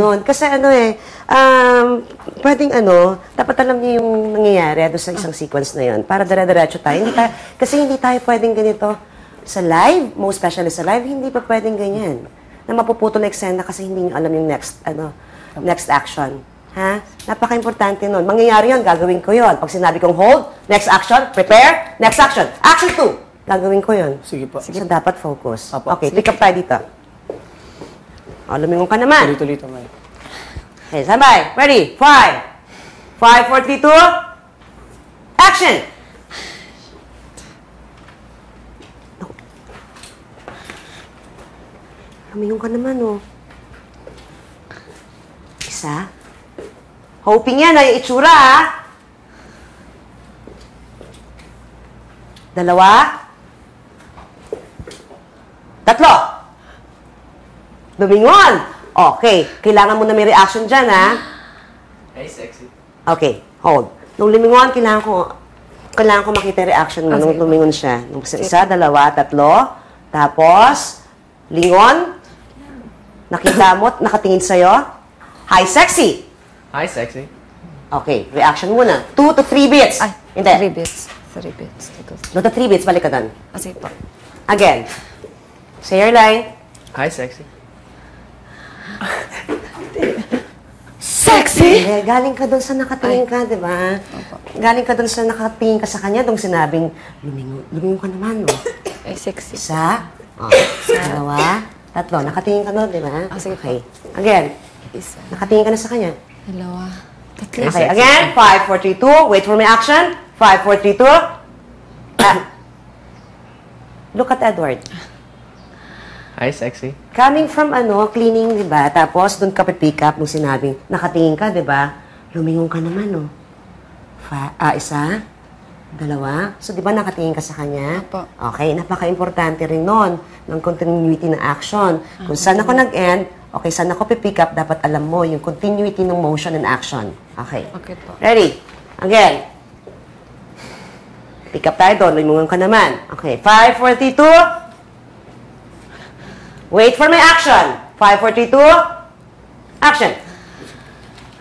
doon. Kasi pwedeng dapat alam niyo yung nangyayari doon sa isang sequence na yun. Para dire-diretso tayo. Kasi hindi tayo pwedeng ganito sa live, most especially sa live, hindi pa pwedeng ganyan. Na mapuputol na eksena kasi hindi niyo alam yung next action. Ha? Napaka-importante nun. Mangyayari yun, gagawin ko yun. Pag sinabi kong hold, next action, prepare, next action. Action 2, gagawin ko yun. Sige po. So, dapat focus. Apo. Okay, pick up tayo dito. O, lumingon ka naman. Tuloy-tuloy, May. Okay, sabay. Ready? 5, 4, 3, 2, action! Lumingon ka naman, oh. Isa. Hoping yan ay itsura, ha? Dalawa. Tatlo. Lumingon. Okay. Kailangan mo na may reaction dyan, ha? Ay, sexy. Okay. Hold. Nung lumingon, kailangan ko makita yung reaction mo nung lumingon siya. Nung isa, dalawa, tatlo. Tapos, lingon. Nakita mo, nakatingin sa'yo. Hi, sexy. Hi, sexy. Okay, reaction muna. 2 to 3 beats. Ay, hindi. 3 beats. 3 beats. 2 to 3 beats, balik ka doon. Sige po. Again. Say your line. Hi, sexy. Sexy! Hindi, galing ka doon sa nakatingin ka, di ba? Galing ka doon sa nakatingin ka sa kanya, doon sinabing, lumingon ka naman, no? Ay, sexy. Isa, dalawa, tatlo. Nakatingin ka doon, di ba? Sige Okay. Again. Isa. Nakatingin ka na sa kanya. Dalawa. Tatlo. Okay, again. 5, 4, 3, 2. Wait for my action. 5, 4, 3, 2. Look at Edward. Hi, sexy. Coming from cleaning, di ba? Tapos, doon ka pick up nung sinabing, nakatingin ka, di ba? Lumingon ka naman, no? Isa, dalawa. So, di ba nakatingin ka sa kanya? Apo. Okay, napaka-importante rin nun ng continuity ng action. Kung saan ako nag-end, okay, saan ako pick up, dapat alam mo yung continuity ng motion and action. Okay. Okay po. Ready? Again. Pick up tayo doon. Lumingon ka naman. Okay, 5, 4, 3, 2. Wait for my action. 5, 4, 3, 2. Action.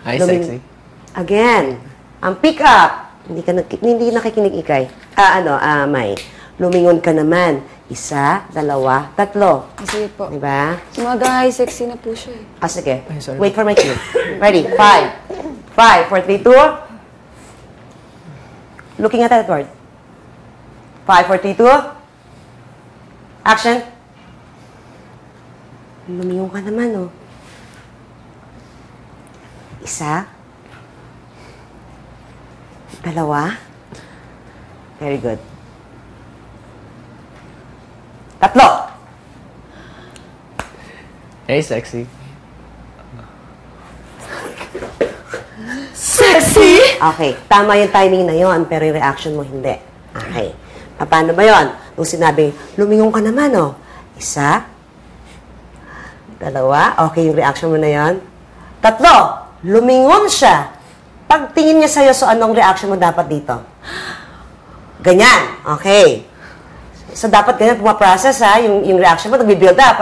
Hi, sexy. Again. Ang pick up. Hindi nakikinig ikay. May. Lumingon ka naman. Isa, dalawa, tatlo. Sige po. Diba? Umaga, sexy na po siya eh. Sige. Ay, sorry. Wait for my cue. Ready? 5, 4, 3, 2. Looking at Edward. 5, 4, 3, 2. Action. Lumingon ka naman, oh. Isa. Dalawa. Very good. Tatlo. Hey, sexy. Sexy? Okay. Tama yung timing na yon, pero yung reaction mo hindi. Okay. Paano ba yon? Nung sinabi, lumingon ka naman, oh. Isa. Dalawa. Okay, yung reaction mo na yon. Tatlo. Lumingon siya. Pagtingin niya sa'yo, so anong reaction mo dapat dito? Ganyan. Okay. So, dapat ganyan pumaprocess, ha? Yung reaction mo, nag-build up.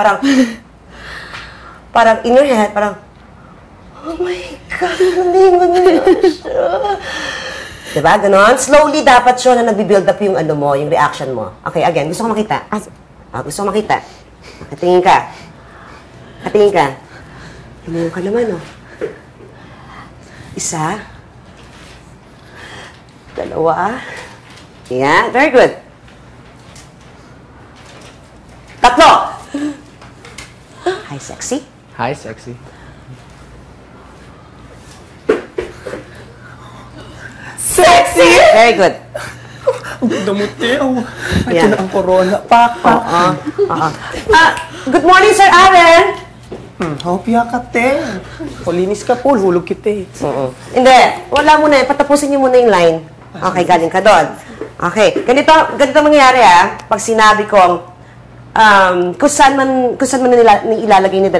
Parang in your head, parang, oh my God, lumingon niya siya. Diba? Ganon. Slowly dapat siya na nag-build up yung yung reaction mo. Okay, again. Gusto ko makita. Gusto ko makita. Nakatingin ka. Nakatingin ka. Lumingon ka naman, oh. Isa. Dalawa. Yeah, very good. Tatlo. Hi, sexy. Hi, sexy. Sexy! Very good. Damuti, oh. Ito Yeah. na ang corona. Pak. Good morning, Sir Aaron. Hopya ka, te. Kulinis ka po, hulog kita eh. Hindi. Wala muna. Patapusin niyo muna yung line. Okay, galing ka doon. Okay. Ganito mangyayari, Pag sinabi kong, kung saan man ilalagay ni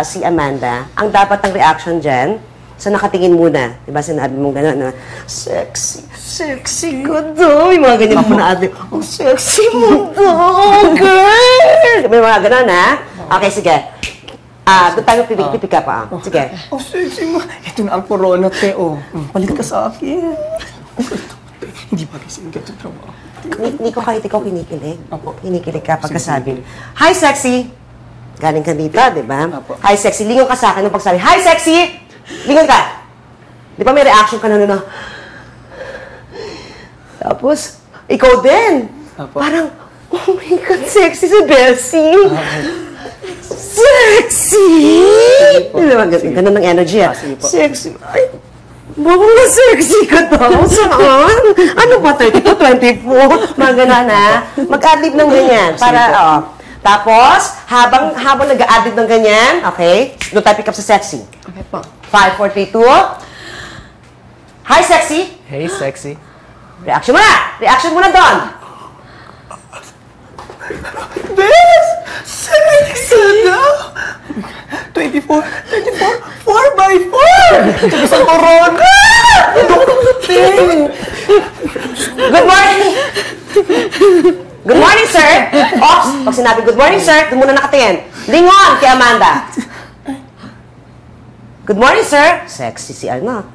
si Amanda, ang dapat ang reaction dyan, so nakatingin muna. Diba, sinabi mo gano'n, sexy, sexy ko daw. Yung mga ganyan mo na ate, oh, sexy mo daw, girl. May mga gano'n, ha? Okay, sige. Doon tayo pipick up, Sige. Oh, sexy mo. Ito na ang corona, te. Oh, palit ka sa akin. Hindi pa gising ka sa trabaho. Nico, kahit ikaw kinikilig. Apo. Kinikilig ka pagkasabi. Hi, sexy! Galing ka dito, di ba? Apo. Hi, sexy. Lingon ka sa akin nung pagsabi, Hi, sexy! Lingon ka! Di ba may reaction ka na nun? Tapos, ikaw din. Apo. Parang, oh my God, sexy si Bessie! Sexy! Di ba? Ganun ang energy, Sige po. Sexy. Ay, baka na sexy ka daw. Saan? Ano ba, 32, 24? Mga ganun, ha? Mag-adlib ng ganyan. Para, Tapos, habang nag-a-adlib ng ganyan, okay, doon tayo pick up sa sexy. Okay po. 5, 4, 3, 2. Hi, sexy! Hey, sexy. Reaction mo na! Reaction mo na doon! Bes! Sexy na! 24, 4x4! Tapos ang corona! Good morning! Good morning, sir! Ops! Pag sinabi good morning, sir, doon muna nakatingin. Lingon kay Amanda. Good morning, sir! Sexy si Alma.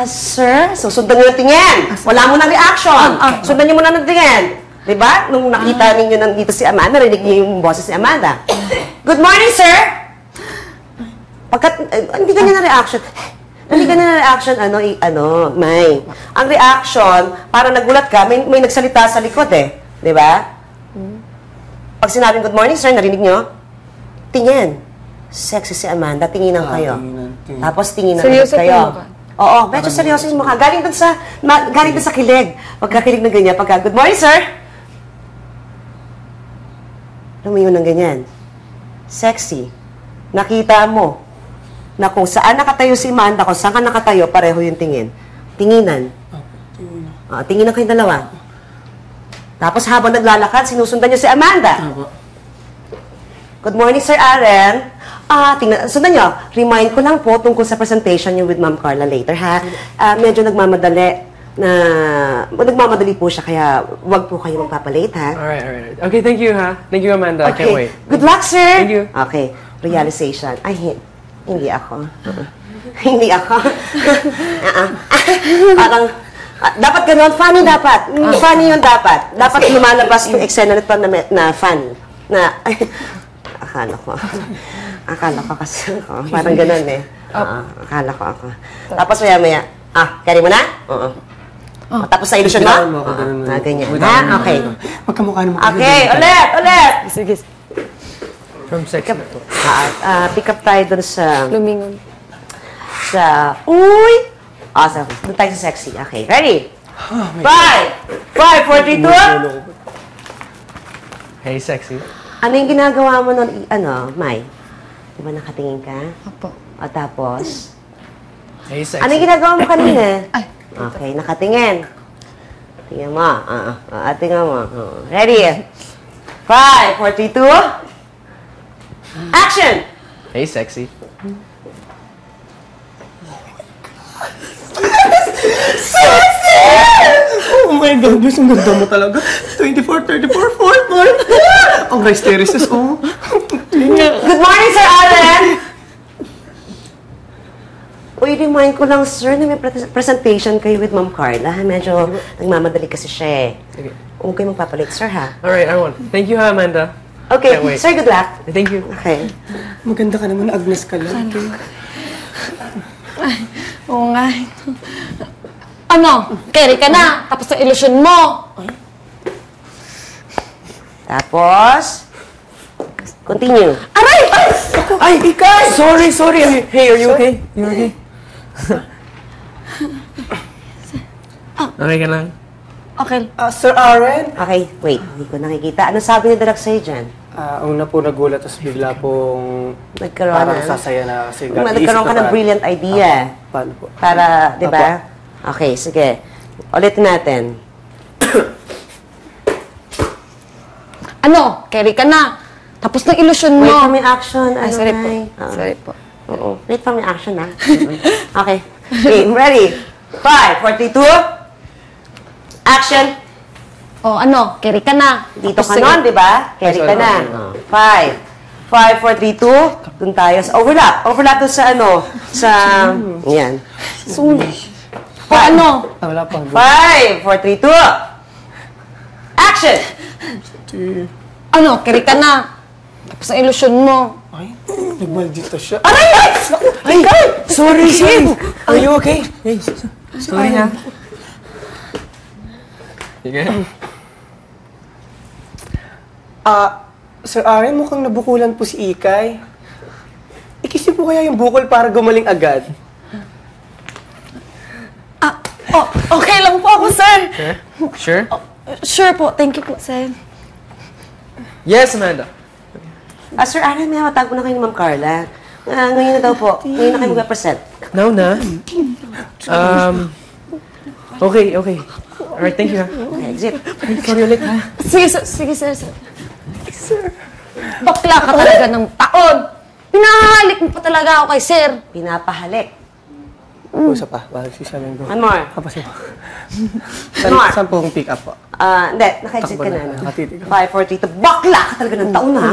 Sir? So, sundan niyo yung tingin. Wala mo ng reaction. Sundan niyo muna ng tingin. Diba? Nung nakita ninyo nandito si Amanda, narinig niyo yung boses ni Amanda. Good morning, sir! Pagkat, hindi ganyan na reaction. Hindi ganyan na reaction, May. Ang reaction, para nagulat ka, may nagsalita sa likod eh. Diba? Pag sinabing good morning, sir, narinig niyo? Tingin. Sexy si Amanda, tinginan kayo. Tingin. Tapos tinginan Seryoso ulit kayo. po yung mukha? Oo, medyo seryoso yung mukha. Galing dun sa kilig. Pagkakilig na ganyan, good morning, sir! Lumingon ng ganyan. Sexy. Nakita mo na kung saan nakatayo si Amanda, kung saan ka nakatayo, pareho yung tingin. Tinginan. Tinginan kayong dalawa. Tapos habang naglalakad, sinusundan niyo si Amanda. Good morning, Sir Aaron. Sundan niyo. Remind ko lang po tungkol sa presentation niyo with Ma'am Carla later, ha? Medyo nagmamadali po siya, kaya wag po kayo magpapalate, ha? Alright. Okay, thank you, ha? Thank you, Amanda. I can't wait. Good luck, sir! Thank you. Okay. Realization. Ay, hindi ako. Hindi ako. Parang, dapat ganun. Funny dapat. Funny yun dapat. Dapat lumalabas yung eksena nito na funny. Akala ko kasi ako. Parang ganun eh. Akala ko ako. Tapos maya. Carry mo na? Oo. Tapos sa illusion mo? Ganyan. Ha? Okay. Magkamukha naman. Okay, ulit! Sige. From sexy. Pick up tayo dun sa... Lumingon. Uy! Awesome. Doon tayo sa sexy. Okay, ready? 5, 4, 3, 2. Hey, sexy. Ano yung ginagawa mo nun, May? Di ba nakatingin ka? Opo. O tapos? Hey, sexy. Ano yung ginagawa mo kanina? Ay. Okay, nakatingin. Tingnan mo. Tingnan mo. Ready? 5, 4, 3, 2. Action! Hey, sexy. Sexy! Oh my God, Diyos, ang ganda mo talaga. 24, 34, 44. Ang hysteresis, oh. Good morning, Sir Allen! Uy, remind ko lang, sir, na may presentation kayo with Ma'am Carla. Medyo nagmamadali kasi siya eh. Okay. Huwag kayo magpapalit, sir, ha? Alright, I won. Thank you, ha, Amanda. Okay, Can't wait. sir, good luck. Thank you. Okay. Maganda ka naman, Agnes ka lang. Oo nga. Ano? Carry ka na. Tapos ang ilusyon mo. Tapos, continue. Aray! Ay, Ikay! Sorry. Hey, are you okay? You okay? Okay ka lang? Okay. Sir Aaron? Okay, wait. Hindi ko nakikita. Ano sabi ni Direk sa'yo dyan? Una po nagulat, tapos bigla pong Nagkaroon parang na- sasaya na kasi Nagkaroon ka ng brilliant idea. Paano po? Para, di ba? Okay, sige. Ulitin natin. Ano? Carry ka na. Tapos ng ilusyon mo. Wait for my action. Ay, Ano, sorry po. Nay? Sorry po. Oo. Wait for my action, ha? Okay. Okay, ready? 5, 4, 3, 2. Action! Oh, ano? Carry ka na. Dito Tapos ka nun, di ba? Carry ka na. 5, 5, 4, 3, 2. Doon tayo. Overlap. Overlap doon sa ano? Sa... Yan. O ano? Wala pa. 5, 4, 3, 2. Action! Ano, kiri ka na. Tapos ang ilusyon mo. Ay, nagmaldita siya. Ay, sorry, Sid. Are you okay? Hey, sorry na. Sige. Sir Aren, mukhang nabukulan po si Ikay. Ikisi po kaya yung bukol para gumaling agad? Okay lang po ako, sir. Sure? Sure po. Thank you po, sir. Yes, Amanda. Sir Aaron, may matag mo na kayo ni Ma'am Carla. Ngayon na daw po. Ngayon na kayo mag-represent. Now na. Okay. Alright, thank you. Okay, exit. Sorry ulit, ha? Sige, sir. Sige, sir. Bakla ka talaga ng taon. Pinahalik mo pa talaga ako kay sir. Pinapahalik. Isa pa, bakit sisabihin ko? One more. Kapasin mo. More. Saan po ang pick up po? Hindi. Naka-exit ka Takbo na. na. Nakatitig. 5, 4, 3, 2. Bakla ka talaga ng taon, ha?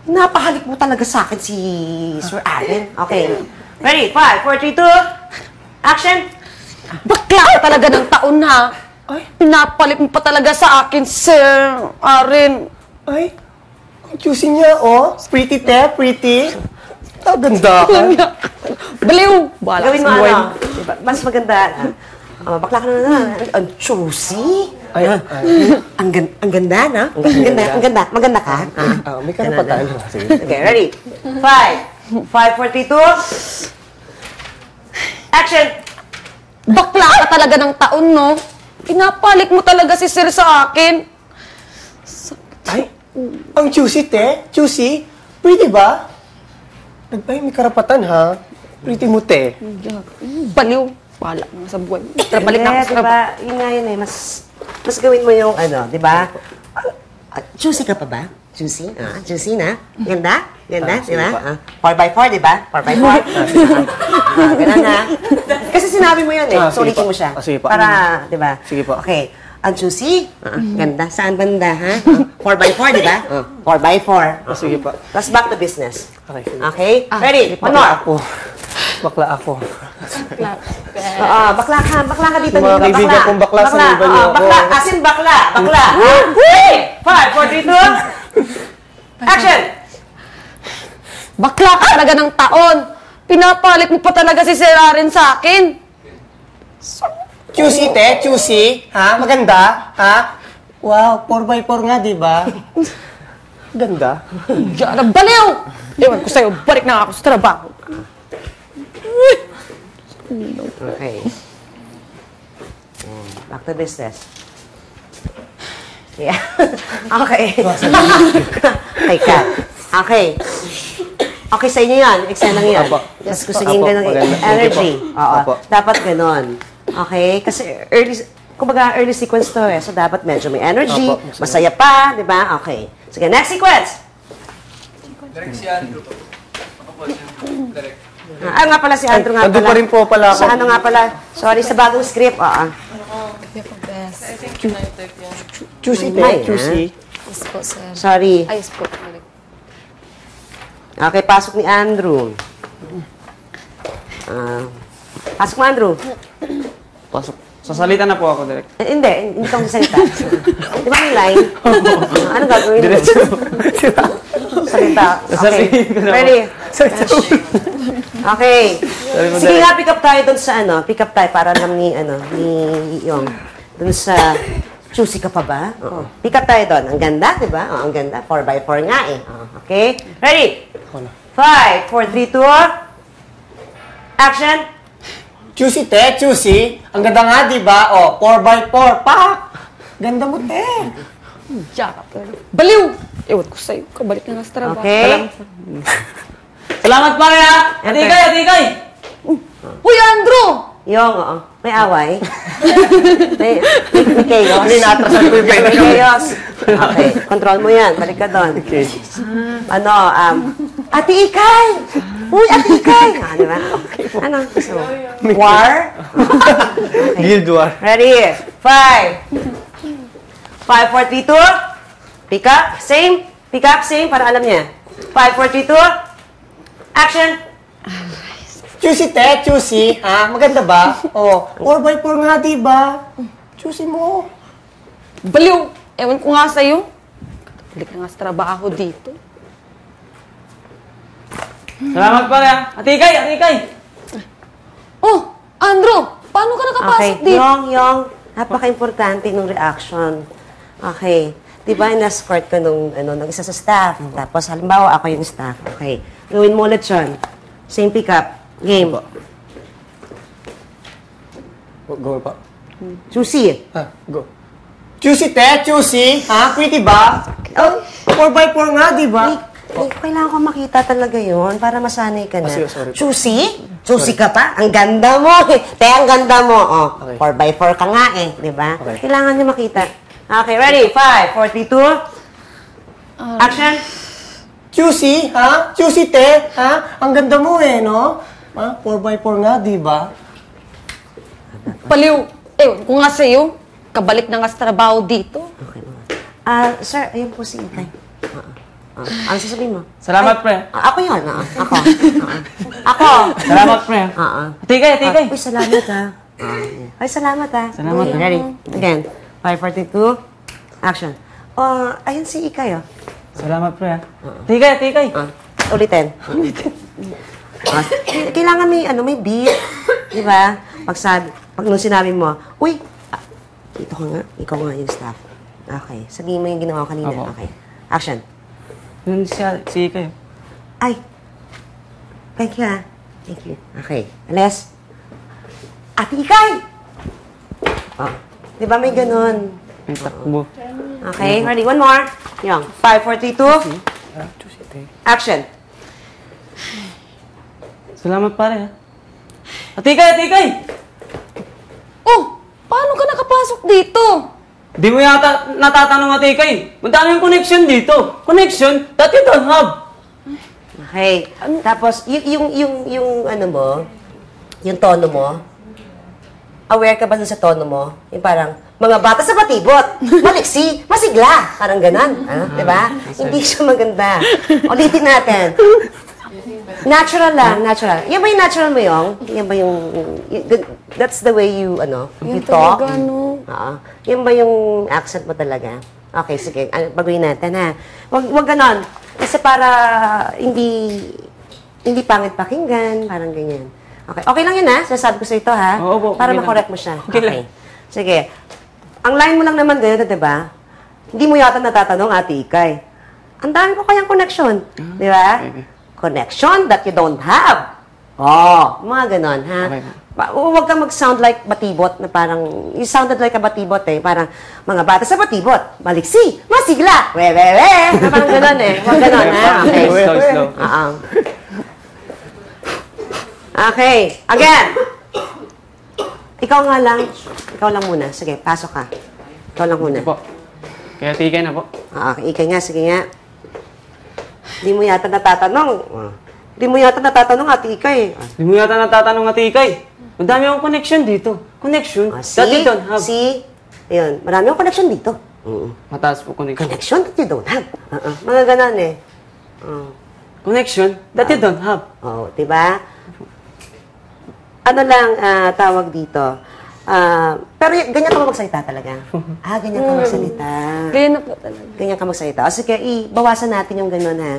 Napahalik mo talaga sa akin si Sir Aaron. Okay. Ready? 5, 4, 3, 2. Action! Bakla ka talaga ng taon, ha? Ay. Pinapalit mo pa talaga sa akin, sir. Aaron. Ay, ang juicy niya, oh. Pretty te, pretty. Ganda ka. Baliw. Bala Gawin mo sa buhay ano? Diba? Mas maganda. Bakla ka na naman. Ang juicy. Ay, Ang ganda, no? Ang ganda. Maganda ka? may karapatan. Sige. Okay, ready? 5, 4, 3, 2. Action! Bakla ka talaga ng taon, no? Pinapalit mo talaga si sir sa akin. Ay, ang juicy te. Juicy. Pretty ba? Ay, may karapatan, ha? Pretty mo, te. Baliw. Bala nga sa buhay. Tara, balik na ako sa diba? Yun nga yun eh. Mas gawin mo yung ano, di ba? Juicy ka pa ba? Juicy? Juicy na? Ganda? Ganda, di ba? 4x4, di ba? 4x4. Ganun na. Kasi sinabi mo yun eh. Sige So, ulitin po. mo siya. Sige po. Para, di ba? Sige po. Okay. Ang juicy? Ganda. Saan banda, ha? 4x4, di ba? 4x4. Sige po. Tapos back to business. Okay. Okay? Ready? One Bakla more. ako. Bakla ako. Bakla ka dito. Yung mga kaibigan kong bakla, saliban niyo ako. Bakla, as in bakla. Bakla. Ready? 5, 4, 3, 2. Action! Bakla ka talaga ng taon. Pinapalit mo pa talaga si Sir Aaron sa akin. Juicy, te. Juicy. Ha? Maganda. Ha? Wow, 4x4 nga, di ba? Ganda. Diyan, baliw! Ewan ko sa'yo, balik na ako sa trabaho. Okay. Back to business. Yeah. Okay. Okay, Kat. Okay. Okay sa inyo yan. Eksena yan. Apo. Just gusto niyo yung Apo, ganun maganda. energy. Thank you po. Oo. Apo. Dapat ganun. Okay? Kasi early sequence to eh. So, dapat medyo may energy. Apo. Masaya pa. Di ba? Okay. Sige, next sequence. Direct si Andrew. Ako po, direct. Nga pala si Andrew nga Nandun pala. pa rin po pala ako. Sa ano nga pala. Sorry, sa bagong script. Oo. Juicy, te. Ay, Juicy. Yes po, sir. Sorry. Ayos po. Balik. Okay, pasok ni Andrew. Pasok mo, Andrew. Pasok. Sasalita na po ako, direct. Hindi kang sasalita. Di ba may line? Ano gagawin mo? Salita. Okay. Sasabihin ko na. Ready? Okay. po, Sige Direk. nga, pick up tayo dun sa ano. Pick up tayo para alam ni Yung. Dun sa, juicy ka pa ba? Oo. Pick up tayo dun. Ang ganda, di ba? Ang ganda. 4x4 nga eh. Okay? Ready? 5, 4, 3, 2. Action! Juicy, te. Juicy. Ang ganda nga, di ba? Oh, 4x4. Pak! Ganda mo, te. Diyan. Baliw! Ewan ko sa'yo, kabalik na nga sa trabaho. Okay? Salamat pa kaya! Atikay! Uy, Andrew! Yung, oo. May away. may chaos. Hindi, naatrasan ko yung pera. May chaos. Okay, control mo yan. Balik ka doon. Okay. Ano, Ate Ikay! Uy, Ate Ikay! Di ba? Ano? Gusto mo? War? Guild War. Ready? 5, 4, 3, 2. Pick up. Same. Pick up, same. Para alam niya. 5, 4, 3, 2. Action! Juicy, te. Juicy. Ha? Maganda ba? Oh, 4x4 nga, diba? Juicy mo. Baliw! Ewan ko nga sa'yo. Balik na nga sa trabaho dito. Salamat pare ha. Atikay, atikay! Oh, Andrew! Paano ka nakapasok Okay, dito? Yong, napaka-importante ng reaction. Okay. Di ba, in-escort ko nung isa sa staff. Tapos, halimbawa, ako yung staff. Okay. Gawin mo ulit yun. Same pick-up. Game. Go pa. Susi. Ha? Go. Juicy, te. Juicy. Ha? Pretty ba? Oh, 4x4 nga, diba? kailangan ko makita talaga yon para masanay ka na. Sige, sorry po. Susi? Susi ka pa? Ang ganda mo eh. Te, ang ganda mo. Oh, Okay. 4x4 ka nga eh. Di ba? Okay. Kailangan niyo makita. Okay, ready? 5, 4, 3, 2. Action. Juicy, ha? Juicy, te. Ha? Ang ganda mo eh, no? Ha? 4x4 nga, diba? Baliw! Ewan ko nga sa'yo. Kabalik na nga sa trabaho dito. Okay. Sir, ayun po si Ikay. Ano sasabihin mo? Salamat pre. Ako yun. Ako. Ako. Salamat pre. Atikay, atikay! Uy, salamat ha. Ay, salamat ha. Salamat, Okay, ready? Again. 5, 4, 3, 2. Action. Ayun si Ikay oh. Salamat pre ha. Atikay, atikay! Ulitin. Kailangan may beat. Di ba? Pag nung sinabi mo, uy, dito ka nga. Ikaw nga yung staff. Okay. Sabihin mo yung ginawa ko kanina. Opo. Okay. Action. Yun si Ikay. Ay. Thank you, ha. Thank you. Okay. Alas. Ate Ikay! Di ba may ganun? Yung takbo. Okay. Ready? One more. Yung. 5, 4, 3, 2. Action. Salamat pare ha. Atikay, atikay! Oh! Paano ka nakapasok dito? Di mo yata natatanong atikay. Madami yung connection dito. Connection that you don't have. Okay. Tapos, yung ano mo, yung tono mo, aware ka ba dun sa tono mo? Yung parang, mga bata sa batibot, maliksi, masigla, parang ganon. Di ba? Hindi siya maganda. Ulitin natin. Natural lang, natural. Yan ba yung natural mo yung? Yan ba yung, that's the way you, you talk? talaga, no? Oo. Yan ba yung accent mo talaga? Okay, sige. Baguhin natin, ha? Wag ganon. Kasi para hindi pangit pakinggan, parang ganyan. Okay. Okay lang yun, ha? Sasabi ko sa ito, ha? Oo po, Para okay lang. makorek mo siya. Okay lang. Sige. Ang line mo lang naman ganyan, di ba? Hindi mo yata natatanong, Ate Ikay. Ang dami ko kayang connection. Di ba? Okay. Connection that you don't have. Oh, mga ganon, ha? Okay. Huwag kang mag-sound like batibot na parang, you sounded like a batibot eh. Parang, mga bata sa batibot, maliksi, masigla, we. Na parang ganon eh. Huwag ganon, ha? Okay. Slow, slow. Okay. Again. Ikaw nga lang. Ikaw lang muna. Sige, pasok ka. Ikaw lang muna. Po. Kaya atikay na po. Ikay nga, sige nga. Hindi mo yata natatanong. Hindi mo yata natatanong, Ate Ikay. Di mo yata natatanong atikay. Madami akong connection dito. Connection that you don't have. See? Ayun, marami akong connection dito. Mataas po connection. Connection that you don't have. Mga ganon eh. Connection that you don't have. Oo, diba? Ano lang tawag dito? Pero ganyan ka magsalita talaga. Ganyan ka magsalita. Ganyan na po talaga. Ganyan ka magsalita. O sige, ibawasan natin yung gano'n ha.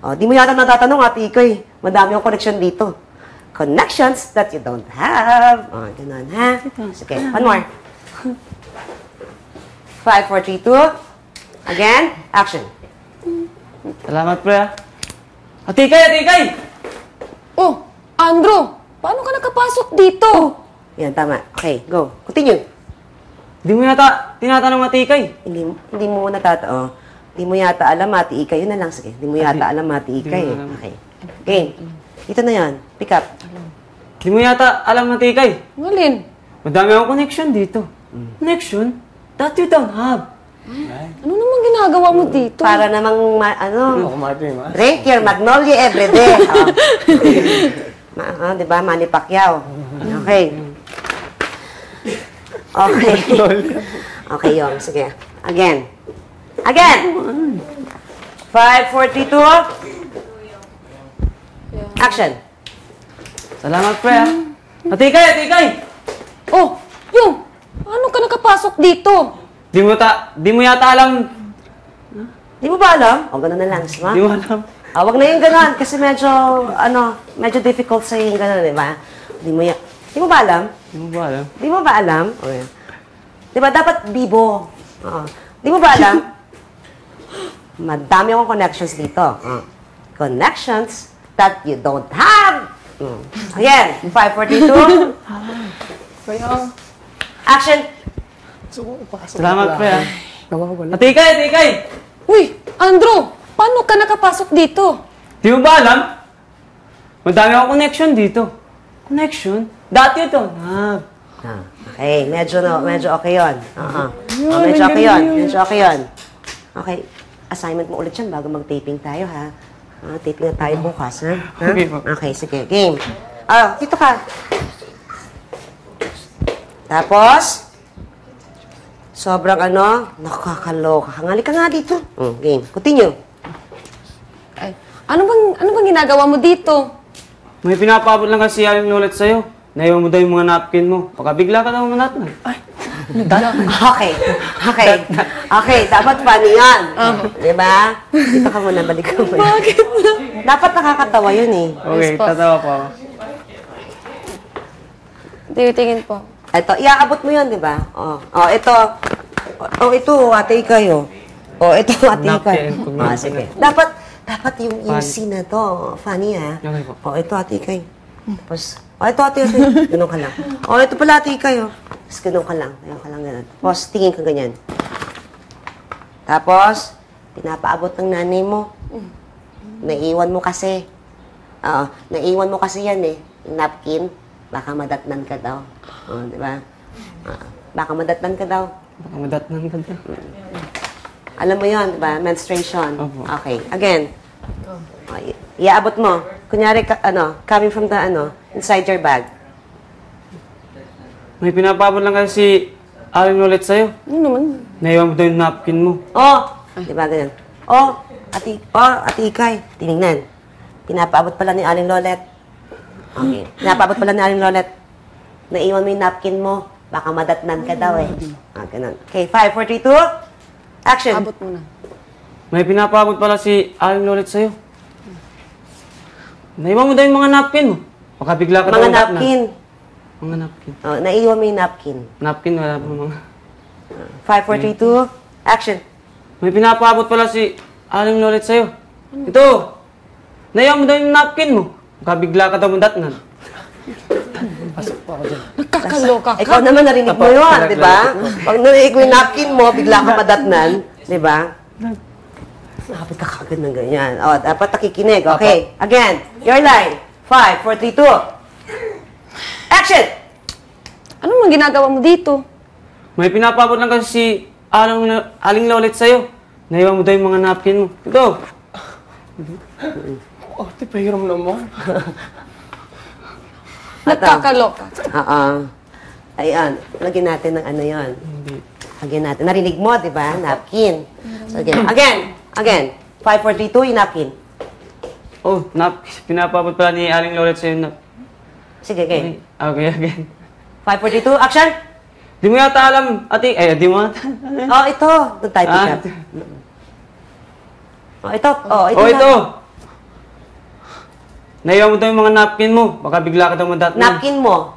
O, di mo yata natatanong, Ate Ikay. Madami yung connection dito. Connections that you don't have. O, gano'n ha. Sige, one more. 5, 4, 3, 2. Again, action. Salamat pre ha. Atikay, atikay! Oh! Andrew! Paano ka nakapasok dito? Yan, tama. Okay, go. Continue. Di mo yata tinatanong atikay. Hindi mo Hindi mo yata alam, Ate Ikay. Yun na lang, sige. Hindi mo yata alam, Ate Ikay. Hindi mo alam. Okay. Game. Dito na yan. Pick up. Di mo yata alam atikay. Ngalin? Madami akong connection dito. Connection that you don't have. Ano naman ginagawa mo dito? Para namang, Ako, Martin, ha? drink your magnolia everyday. Di ba? Manny Pacquiao. Okay. Okay. Okay, Yong. Sige. Again. 5, 4, 3, 2. Action! Salamat, pre, ah. Atikay, atikay! Oh, yung, paano ka nakapasok dito? Di mo yata alam. Di mo ba alam? O, gano'n na lang, ma? Di mo alam. Wag na yung gano'n, kasi medyo difficult sa'yo yung gano'n, di ba? Di mo ba alam? Di mo ba alam? Di mo ba alam? Okay. Di ba, dapat bibo. Oo. Di mo ba alam? Madami akong connections dito. Connections that you don't have. Again, 5, 4, 3, 2. Action! Salamat, pre, ah. Nawawala. Atikay, atikay! Uy, Andrew, paano ka nakapasok dito? Di mo ba alam? Madami akong connection dito. Connection? Dati ito. Okay, medyo okay yun. Medyo okay yun. Medyo okay yun. Okay, assignment mo ulit yan bago mag-taping tayo, ha? Taping na tayo bukas, ha? Okay po. Okay, sige. Game. Dito ka. Tapos, sobrang nakakaloka. Hangali ka nga dito. Game. Continue. Ay, ano bang ginagawa mo dito? May pinapabot lang kasi aling lolet sa'yo. Naiwan mo daw yung mga napkin mo. Baka bigla ka daw manat na. Ay, Okay, dapat funny yan. Diba? Dito ka muna, balik ka muna. Bakit na? Dapat nakakatawa yun eh. okay, Yes, po. tatawa pa ako. Titingin po. Ito, iaabot mo yun, di ba? Ito. Ito, ate kayo. Ito, ate kayo. Napkin. Sige. Dapat yung scene na to. Funny, ha? Okay po. Ito, ate kayo. Tapos, ito, ate. Ganun ka lang. Ito pala, ate kayo. Tapos, ganun ka lang. Ganun. Tapos, tingin ka ganyan. Tapos, pinapaabot ng nanay mo. Naiwan mo kasi. Naiwan mo kasi yan eh. Yung napkin. Baka madatnan ka daw. Di ba? Baka madatnan ka daw. Baka madatnan ka daw. Alam mo yon, di ba? Menstruation. Opo. Okay. Again. Iaabot mo. Kunyari, coming from the, inside your bag. May pinapabot lang kasi aling lolet sa'yo. Ano naman? Naiwan mo daw yung napkin mo. Di ba ganyan? Ati Ikay. Tinignan. Pinapaabot pala ni Aling Lolet. Okay. Pinapaabot pala ni Aling Lolet. Naiwan mo yung napkin mo. Baka madatnan ka daw eh. Ganun. Okay, 5, 4, 3, 2. Action. Abot mo na. May pinapabot pala si aling lolet sa'yo. Naiwan mo daw yung mga napkin mo. Baka bigla ka daw Mga manat na. napkin. Mga napkin. Naiwan mo yung napkin. Napkin, wala pa mga. 5, 4, 3, 2. Action. May pinapabot pala si aling lolet sa'yo. Ito! Naiwan mo daw yung napkin mo. Baka bigla ka daw mandatnan. Nakakaloka ka. Ikaw naman narinig mo yun, di ba? Pag narinig mo yung napkin mo, bigla ka madatnan. Di ba? Sabi ka kagad ng ganyan. Dapat nakikinig. Okay. Again. Your line. 5, 4, 3, 2. Action! Ano mang ginagawa mo dito? May pinapabot lang kasi si aling lolet sa'yo. Naiwan mo daw yung mga napkin mo. Ito! Ate, pahiram naman. Nakakaloka. Ayan. Lagyan natin ng ano yun. Lagyan natin. Narinig mo, di ba? Napkin. So, again. 5, 4, 3, 2, yung napkin. Pinapabot pala ni aling lolet sa'yo na. Sige, okay. Okay, again. 5, 4, 3, 2, action! Di mo yata alam, ate. Di mo yata. Ito. Doon tayo pick up. Ito. Ito! Naiwan mo daw yung mga napkin mo. Baka bigla ka daw madatnan. Napkin mo.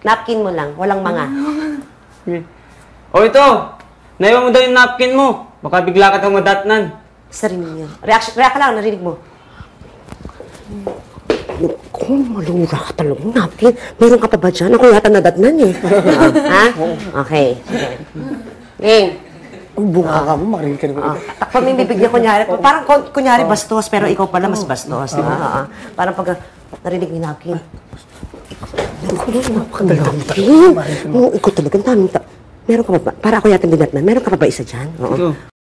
Napkin mo lang. Walang mga. Okay. Ito! Naiwan mo daw yung napkin mo. Baka bigla ka daw madatnan. Sarili yun. React ka lang. Narinig mo. Kung malura ka talaga. Napkin. Meron ka pa ba dyan? Ako yata nadatnan eh. Ha? Okay. Sige. Game. Bunga ka mo, marinig ka naman. Takpan mo yung bibig niya, kunyari. Parang kunyari bastos, pero ikaw pala mas bastos. Diba? Parang pag narinig mo yung napkin. Napakadami. Ikaw talaga, ang daming meron ka pa ba? Para ako yata dinatnan. Meron ka pa ba isa dyan? Oo. Ito.